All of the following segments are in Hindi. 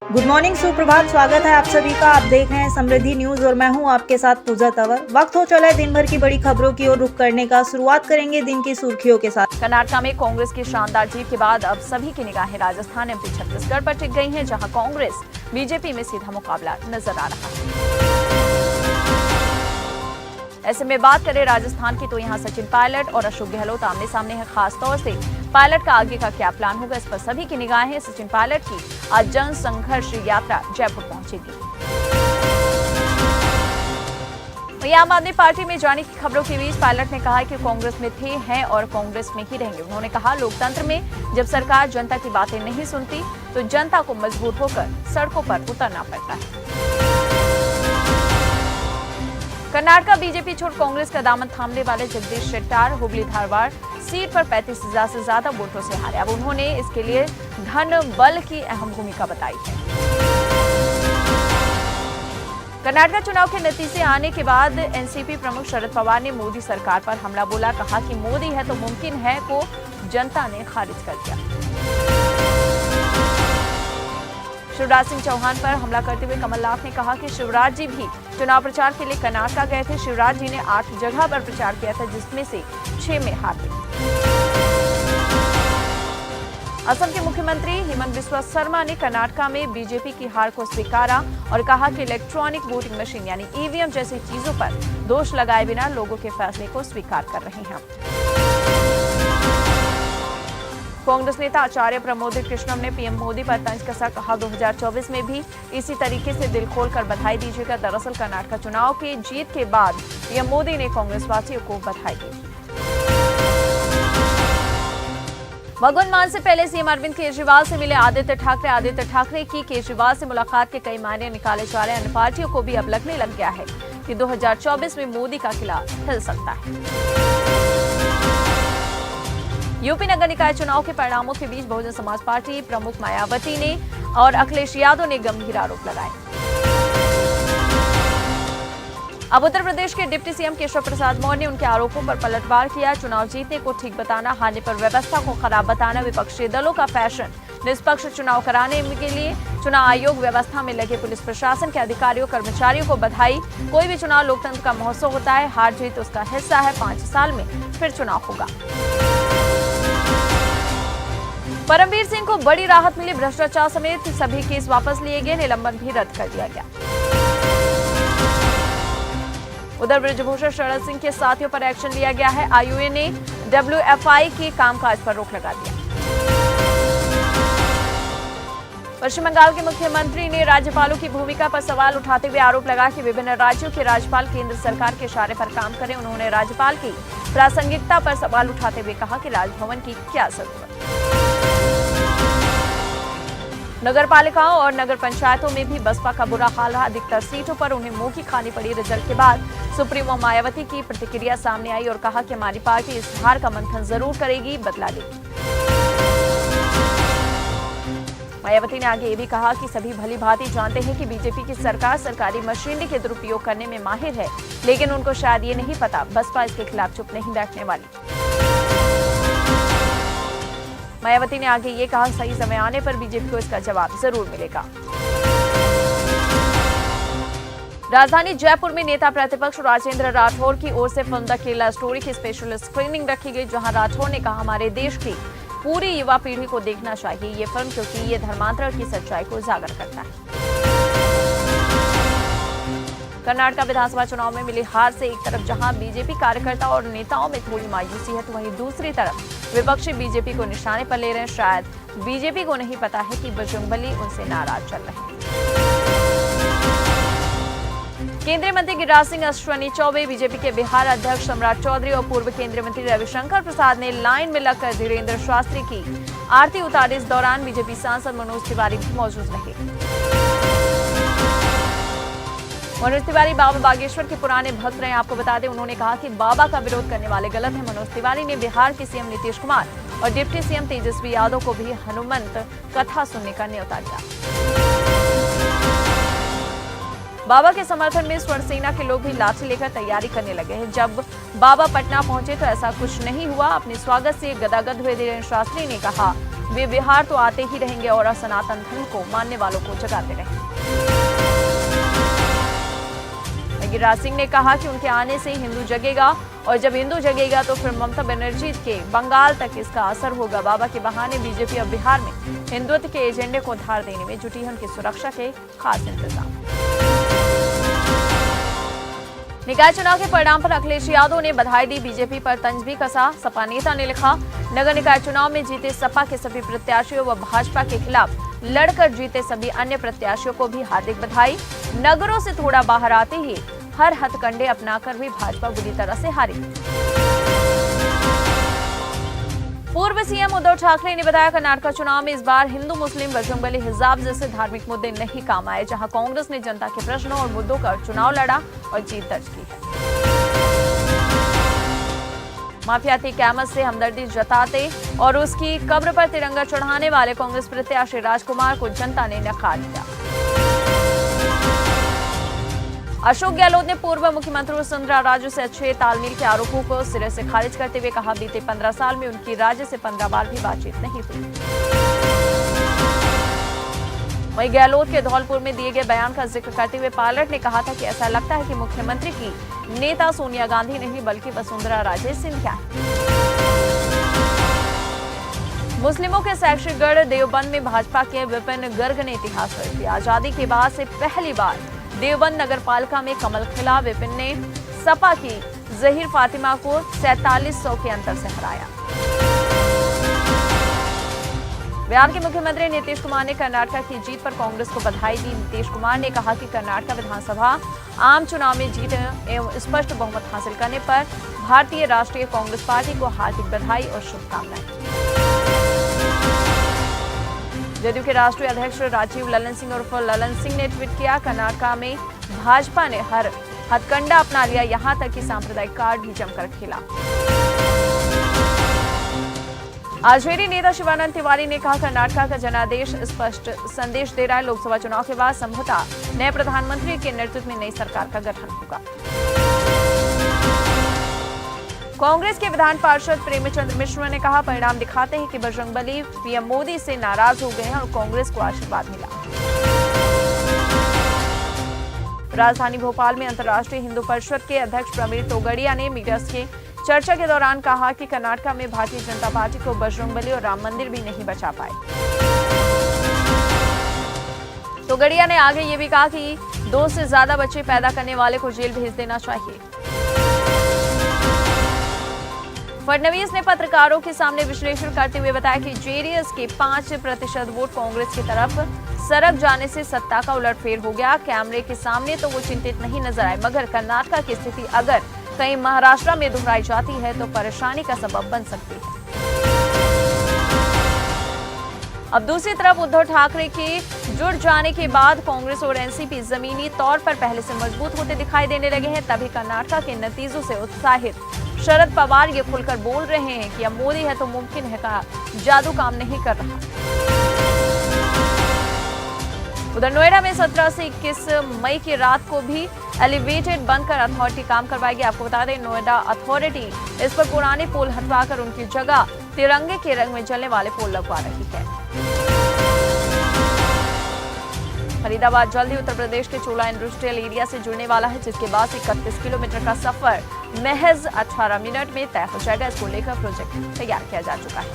गुड मॉर्निंग, सुप्रभात। स्वागत है आप सभी का। आप देख रहे हैं समृद्धि न्यूज और मैं हूं आपके साथ पूजा तंवर। वक्त हो चला है दिन भर की बड़ी खबरों की ओर रुख करने का। शुरुआत करेंगे दिन की सुर्खियों के साथ। कर्नाटक में कांग्रेस की शानदार जीत के बाद अब सभी की निगाहें राजस्थान एमपी छत्तीसगढ़ पर टिक गई हैं, जहां कांग्रेस बीजेपी में सीधा मुकाबला नजर आ रहा है। ऐसे में बात करें राजस्थान की, तो यहां सचिन पायलट और अशोक गहलोत आमने सामने हैं। खास तौर से पायलट का आगे का क्या प्लान होगा, इस पर सभी की निगाहें सचिन पायलट की आज जन संघर्ष यात्रा जयपुर पहुंचेगी। वहीं आम आदमी पार्टी में जाने की खबरों के बीच पायलट ने कहा कि कांग्रेस में थे, हैं और कांग्रेस में ही रहेंगे। उन्होंने कहा, लोकतंत्र में जब सरकार जनता की बातें नहीं सुनती तो जनता को मजबूर होकर सड़कों पर उतरना पड़ता है। कर्नाटक बीजेपी छोड़ कांग्रेस का दामन थामने वाले जगदीश शेट्टार हुबली धारवाड़ सीट पर 35,000 से ज्यादा वोटों से हारे। अब उन्होंने इसके लिए धन बल की अहम भूमिका बताई है। कर्नाटक चुनाव के नतीजे आने के बाद एनसीपी प्रमुख शरद पवार ने मोदी सरकार पर हमला बोला। कहा कि मोदी है तो मुमकिन है को जनता ने खारिज कर दिया। शिवराज सिंह चौहान पर हमला करते हुए कमलनाथ ने कहा कि शिवराज जी भी चुनाव प्रचार के लिए कर्नाटक गए थे। शिवराज जी ने 8 जगह पर प्रचार किया था, जिसमें से 6 में हार गए। असम के मुख्यमंत्री हिमंत बिस्वा शर्मा ने कर्नाटक में बीजेपी की हार को स्वीकारा और कहा कि इलेक्ट्रॉनिक वोटिंग मशीन यानी ईवीएम जैसी चीजों पर दोष लगाए बिना लोगों के फैसले को स्वीकार कर रहे हैं। कांग्रेस नेता आचार्य प्रमोद कृष्णम ने पीएम मोदी पर तंज कसा। कहा, 2024 में भी इसी तरीके से दिल खोलकर बधाई दीजिएगा। दरअसल कर्नाटक चुनाव की जीत के बाद पीएम मोदी ने कांग्रेस वासियों को बधाई दी। भगवंत मान से पहले सीएम अरविंद केजरीवाल से मिले आदित्य ठाकरे। आदित्य ठाकरे की केजरीवाल से मुलाकात के कई मायने निकाले जा रहे हैं। अन्य पार्टियों को भी अब लगने लग गया है कि 2024 में मोदी का किला हिल सकता है। यूपी नगर निकाय चुनाव के परिणामों के बीच बहुजन समाज पार्टी प्रमुख मायावती ने और अखिलेश यादव ने गंभीर आरोप लगाए। अब उत्तर प्रदेश के डिप्टी सीएम केशव प्रसाद मौर्य ने उनके आरोपों पर पलटवार किया। चुनाव जीतने को ठीक बताना, हारने पर व्यवस्था को खराब बताना विपक्षी दलों का फैशन। निष्पक्ष चुनाव कराने के लिए चुनाव आयोग व्यवस्था में लगे पुलिस प्रशासन के अधिकारियों कर्मचारियों को बधाई। कोई भी चुनाव लोकतंत्र का महोत्सव होता है, हार जीत उसका हिस्सा है। 5 साल में फिर चुनाव होगा। परमवीर सिंह को बड़ी राहत मिली। भ्रष्टाचार समेत सभी केस वापस लिए गए, निलंबन भी रद्द कर दिया गया। उधर बृजभूषण शरद सिंह के साथियों पर एक्शन लिया गया है। आईयूए ने डब्ल्यूएफआई के कामकाज पर रोक लगा दिया। पश्चिम बंगाल के मुख्यमंत्री ने राज्यपालों की भूमिका पर सवाल उठाते हुए आरोप लगाया कि विभिन्न राज्यों के राज्यपाल केंद्र सरकार के इशारे पर काम करें। उन्होंने राज्यपाल की प्रासंगिकता पर सवाल उठाते हुए कहा कि राजभवन की क्या जरूरत। नगर पालिकाओं और नगर पंचायतों में भी बसपा का बुरा हाल रहा। अधिकतर सीटों पर उन्हें मुंह की खानी पड़ी। रिजल्ट के बाद सुप्रीमो मायावती की प्रतिक्रिया सामने आई और कहा कि हमारी पार्टी इस हार का मंथन जरूर करेगी, बदला लेगी। मायावती ने आगे ये भी कहा कि सभी भली भांति जानते हैं कि बीजेपी की सरकार सरकारी मशीनरी के दुरुपयोग करने में माहिर है, लेकिन उनको शायद ये नहीं पता बसपा इसके खिलाफ चुप नहीं बैठने वाली। मायावती ने आगे ये कहा, सही समय आने पर बीजेपी को इसका जवाब जरूर मिलेगा। राजधानी जयपुर में नेता प्रतिपक्ष राजेंद्र राठौर की ओर से फिल्म द केरला स्टोरी की स्पेशल स्क्रीनिंग रखी गई, जहां राठौर ने कहा, हमारे देश की पूरी युवा पीढ़ी को देखना चाहिए ये फिल्म, क्योंकि ये धर्मांतरण की सच्चाई को उजागर करता है। कर्नाटक विधानसभा चुनाव में मिली हार से एक तरफ जहां बीजेपी कार्यकर्ता और नेताओं में थोड़ी मायूसी है, तो वहीं दूसरी तरफ विपक्षी बीजेपी को निशाने पर ले रहे हैं। शायद बीजेपी को नहीं पता है कि बजरंगबली उनसे नाराज चल रहे हैं। केंद्रीय मंत्री गिरिराज सिंह, अश्विनी चौबे, बीजेपी के बिहार अध्यक्ष सम्राट चौधरी और पूर्व केंद्रीय मंत्री रविशंकर प्रसाद ने लाइन में लगकर धीरेन्द्र शास्त्री की आरती उतारी। इस दौरान बीजेपी सांसद मनोज तिवारी भी मौजूद रहे। मनोज तिवारी बाबा बागेश्वर के पुराने भक्त रहे। आपको बता दें, उन्होंने कहा कि बाबा का विरोध करने वाले गलत हैं। मनोज तिवारी ने बिहार के सीएम नीतीश कुमार और डिप्टी सीएम तेजस्वी यादव को भी हनुमंत कथा सुनने का न्योता दिया। बाबा के समर्थन में स्वर्ण सेना के लोग भी लाठी लेकर तैयारी करने लगे हैं। जब बाबा पटना पहुंचे तो ऐसा कुछ नहीं हुआ। अपने स्वागत से गदागद हुए धीरेन्द्र शास्त्री ने कहा वे बिहार तो आते ही रहेंगे और सनातन धर्म को मानने वालों को जगाते रहेंगे। गिरिराज सिंह ने कहा कि उनके आने से हिंदू जगेगा और जब हिंदू जगेगा तो फिर ममता बनर्जी के बंगाल तक इसका असर होगा। बाबा के बहाने बीजेपी अब बिहार में हिंदुत्व के एजेंडे को धार देने में जुटी है। उनकी सुरक्षा के खास इंतजाम। निकाय चुनाव के परिणाम पर अखिलेश यादव ने बधाई दी, बीजेपी पर तंज भी कसा। सपा नेता ने लिखा, नगर निकाय चुनाव में जीते सपा के सभी प्रत्याशियों व भाजपा के खिलाफ लड़कर जीते सभी अन्य प्रत्याशियों को भी हार्दिक बधाई। नगरों से थोड़ा बाहर आते ही हर हथकंडे अपनाकर भी भाजपा बुरी तरह से हारी। पूर्व सीएम उद्धव ठाकरे ने बताया, कर्नाटक चुनाव में इस बार हिंदू मुस्लिम बजरंगबली हिजाब जैसे धार्मिक मुद्दे नहीं काम आए। जहां कांग्रेस ने जनता के प्रश्नों और मुद्दों का चुनाव लड़ा और जीत दर्ज की है। माफियाती कैमत से हमदर्दी जताते और उसकी कब्र पर तिरंगा चढ़ाने वाले कांग्रेस प्रत्याशी राजकुमार को जनता ने नकार दिया। अशोक गहलोत ने पूर्व मुख्यमंत्री वसुंधरा राजे से अच्छे तालमेल के आरोपों को सिरे से खारिज करते हुए कहा, बीते 15 साल में उनकी राज्य से 15 बार भी बातचीत नहीं हुई। वहीं गहलोत के धौलपुर में दिए गए बयान का जिक्र करते हुए पायलट ने कहा था कि ऐसा लगता है कि मुख्यमंत्री की नेता सोनिया गांधी नहीं बल्कि वसुंधरा राजे सिंधिया है। मुस्लिमों के शैक्षिकगढ़ देवबंद में भाजपा के विपिन गर्ग ने इतिहास रच दिया। आजादी के बाद से पहली बार देवबंद नगर पालिका में कमल खिला। विपिन ने सपा की जहीर फातिमा को 4700 के अंतर से हराया। बिहार के मुख्यमंत्री नीतीश कुमार ने कर्नाटक की जीत पर कांग्रेस को बधाई दी। नीतीश कुमार ने कहा कि कर्नाटक विधानसभा आम चुनाव में जीत एवं स्पष्ट बहुमत हासिल करने पर भारतीय राष्ट्रीय कांग्रेस पार्टी को हार्दिक बधाई और शुभकामनाएं। जदयू के राष्ट्रीय अध्यक्ष राजीव ललन सिंह उर्फ ललन सिंह ने ट्वीट किया, कर्नाटक में भाजपा ने हर हथकंडा अपना लिया, यहां तक कि सांप्रदायिक कार्ड भी जमकर खेला। आरजेडी नेता शिवानंद तिवारी ने कहा, कर्नाटक का जनादेश स्पष्ट संदेश दे रहा है, लोकसभा चुनाव के बाद संभवतः नए प्रधानमंत्री के नेतृत्व में नई सरकार का गठन होगा। कांग्रेस के विधान पार्षद प्रेमचंद्र मिश्र ने कहा, परिणाम दिखाते हैं कि बजरंगबली पीएम मोदी से नाराज हो गए हैं और कांग्रेस को आशीर्वाद मिला। राजधानी भोपाल में अंतर्राष्ट्रीय हिंदू परिषद के अध्यक्ष प्रवीण तोगड़िया ने मीडिया की चर्चा के दौरान कहा कि कर्नाटक में भारतीय जनता पार्टी को बजरंगबली और राम मंदिर भी नहीं बचा पाए। तोगड़िया ने आगे ये भी कहा कि 2 से ज्यादा बच्चे पैदा करने वाले को जेल भेज देना चाहिए। फडणवीस ने पत्रकारों के सामने विश्लेषण करते हुए बताया कि जेडीएस के 5% वोट कांग्रेस की तरफ सरक जाने से सत्ता का उलटफेर हो गया। कैमरे के सामने तो वो चिंतित नहीं नजर आए, मगर कर्नाटक की स्थिति अगर कहीं महाराष्ट्र में दोहराई जाती है तो परेशानी का सबब बन सकती है। अब दूसरी तरफ उद्धव ठाकरे के जुड़ जाने के बाद कांग्रेस और एनसीपी जमीनी तौर पर पहले से मजबूत होते दिखाई देने लगे हैं। तभी कर्नाटक के नतीजों से उत्साहित शरद पवार ये खुलकर बोल रहे हैं कि अब मोदी है तो मुमकिन है का जादू काम नहीं कर रहा। उधर नोएडा में 17 से 21 मई की रात को भी एलिवेटेड बनकर अथॉरिटी काम करवाएगी। आपको बता दें, नोएडा अथॉरिटी इस पर पुराने पोल हटवाकर उनकी जगह तिरंगे के रंग में जलने वाले पोल लगवा रही है। फरीदाबाद जल्द ही उत्तर प्रदेश के चोला इंडस्ट्रियल एरिया से जुड़ने वाला है, जिसके बाद 31 किलोमीटर का सफर महज 18 मिनट में तय हो जाएगा। इसको लेकर प्रोजेक्ट तैयार किया जा चुका है।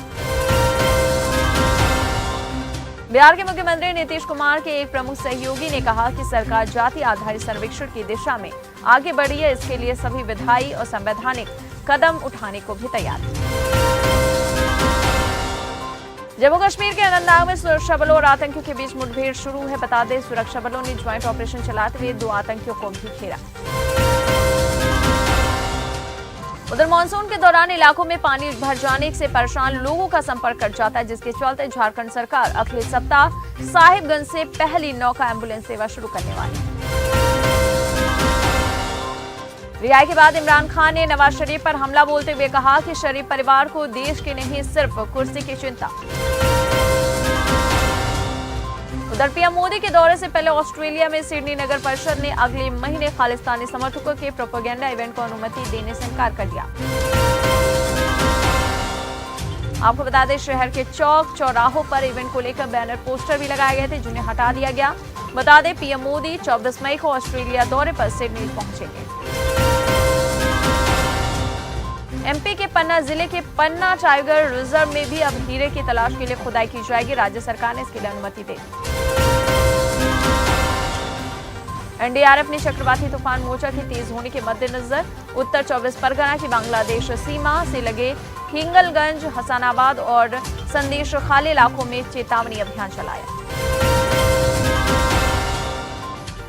बिहार के मुख्यमंत्री नीतीश कुमार के एक प्रमुख सहयोगी ने कहा कि सरकार जाति आधारित सर्वेक्षण की दिशा में आगे बढ़ी है। इसके लिए सभी विधायी और संवैधानिक कदम उठाने को भी तैयार है। जम्मू कश्मीर के अनंतनाग में सुरक्षा बलों और आतंकियों के बीच मुठभेड़ शुरू है। बता दें, सुरक्षा बलों ने ज्वाइंट ऑपरेशन चलाते हुए 2 आतंकियों को भी घेरा। उधर मानसून के दौरान इलाकों में पानी भर जाने से परेशान लोगों का संपर्क कट जाता है, जिसके चलते झारखंड सरकार अगले सप्ताह साहिबगंज से पहली नौका एम्बुलेंस सेवा शुरू करने वाली है। रिहाई के बाद इमरान खान ने नवाज शरीफ पर हमला बोलते हुए कहा कि शरीफ परिवार को देश की नहीं सिर्फ कुर्सी की चिंता। उधर पीएम मोदी के दौरे से पहले ऑस्ट्रेलिया में सिडनी नगर परिषद ने अगले महीने खालिस्तानी समर्थकों के प्रोपेगेंडा इवेंट को अनुमति देने से इनकार कर दिया। आपको बता दें, शहर के चौक चौराहों पर इवेंट को लेकर बैनर पोस्टर भी लगाए गए थे, जिन्हें हटा दिया गया। बता दें, पीएम मोदी 24 मई को ऑस्ट्रेलिया दौरे पर सिडनी पहुंचेंगे। एमपी के पन्ना जिले के पन्ना टाइगर रिजर्व में भी अब हीरे की तलाश के लिए खुदाई की जाएगी। राज्य सरकार ने इसके लिए अनुमति दे दी। एनडीआरएफ ने चक्रवाती तूफान मोचा के तेज होने के मद्देनजर उत्तर 24 परगना की बांग्लादेश सीमा से लगे हिंगलगंज, हसनाबाद और संदेश खाली इलाकों में चेतावनी अभियान चलाया।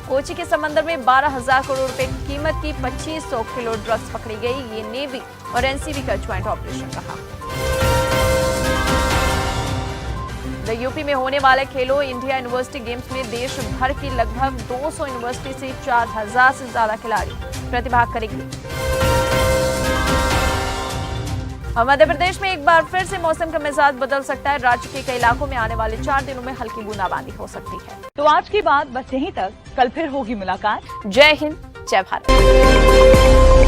कोची के समंदर में 12,000 करोड़ रुपए की कीमत की 2500 किलो ड्रग्स पकड़ी गई। ये नेवी और एनसीबी का ज्वाइंट ऑपरेशन रहा। यूपी में होने वाले खेलो इंडिया यूनिवर्सिटी गेम्स में देश भर की लगभग 200 यूनिवर्सिटी से 4,000 से ज्यादा खिलाड़ी प्रतिभाग करेंगे। और मध्य प्रदेश में एक बार फिर से मौसम का मिजाज बदल सकता है। राज्य के कई इलाकों में आने वाले 4 दिनों में हल्की बूंदाबांदी हो सकती है। तो आज की बात बस यहीं तक। कल फिर होगी मुलाकात। जय हिंद, जय भारत।